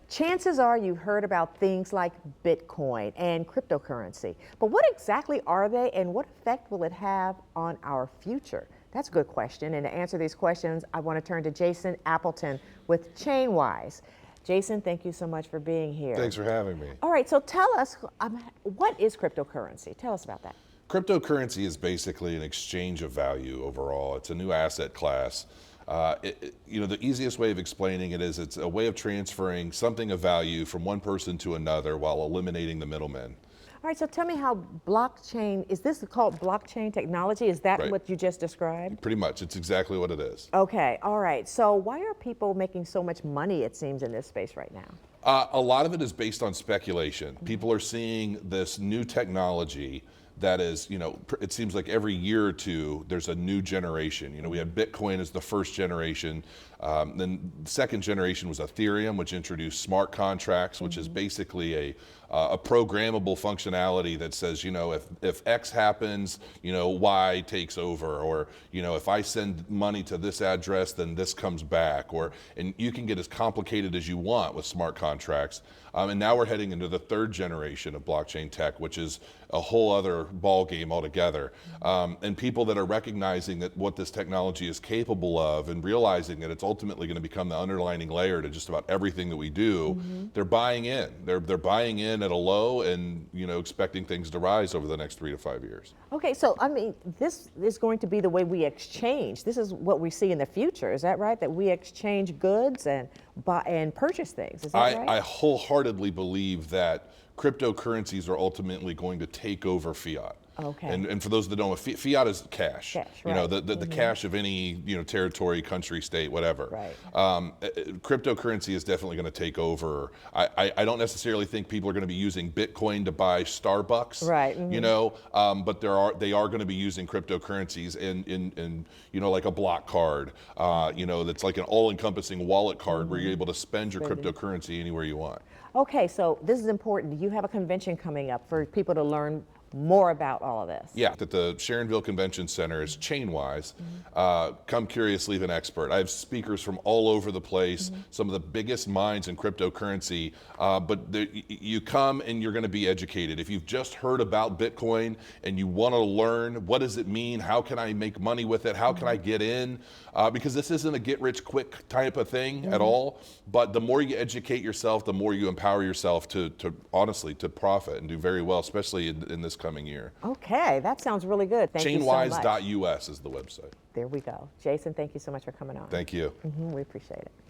Chances are you've heard about things like Bitcoin and cryptocurrency, but what exactly are they and what effect will it have on our future? That's a good question, and to answer these questions, I want to turn to Jason Appleton with ChainWise. Jason, thank you so much for being here. Thanks for having me. All right, so tell us, what is cryptocurrency? Tell us about that. Cryptocurrency is basically an exchange of value overall. It's a new asset class. The easiest way of explaining it is it's a way of transferring something of value from one person to another while eliminating the middlemen. All right, so tell me how blockchain, is this called blockchain technology? Is that Right. what you just described? Pretty much, it's exactly what it is. Okay, all right. So why are people making so much money, it seems, in this space right now? A lot of it is based on speculation. People are seeing this new technology that is, it seems like every year or two, there's a new generation. We had Bitcoin as the first generation. Then the second generation was Ethereum, which introduced smart contracts, which is basically a programmable functionality that says, if X happens, Y takes over, or, if I send money to this address, then this comes back, and you can get as complicated as you want with smart contracts. And now we're heading into the third generation of blockchain tech, which is a whole other ball game altogether. And people that are recognizing that what this technology is capable of and realizing that it's ultimately going to become the underlining layer to just about everything that we do, they're buying in. They're buying in at a low and expecting things to rise over the next 3 to 5 years. Okay, so this is going to be the way we exchange. This is what we see in the future. Is that right? That we exchange goods and buy and purchase things. Is that right? I wholeheartedly believe that cryptocurrencies are ultimately going to take over fiat. Okay. And for those that don't know, fiat is cash. Right. The cash of any territory, country, state, whatever. Right. Cryptocurrency is definitely going to take over. I don't necessarily think people are going to be using Bitcoin to buy Starbucks. Right. But they are going to be using cryptocurrencies in like a block card. That's like an all-encompassing wallet card where you're able to spend your cryptocurrency anywhere you want. Okay, so this is important. You have a convention coming up for people to learn more about all of this. Yeah, at the Sharonville Convention Center is ChainWise. Come curious, leave an expert. I have speakers from all over the place, some of the biggest minds in cryptocurrency, but you come and you're going to be educated. If you've just heard about Bitcoin and you want to learn, what does it mean? How can I make money with it? How can I get in? Because this isn't a get-rich-quick type of thing at all, but the more you educate yourself, the more you empower yourself to honestly, to profit and do very well, especially in this coming year. Okay, that sounds really good. Thank you so much. ChainWise.us is the website. There we go. Jason, thank you so much for coming on. Thank you. We appreciate it.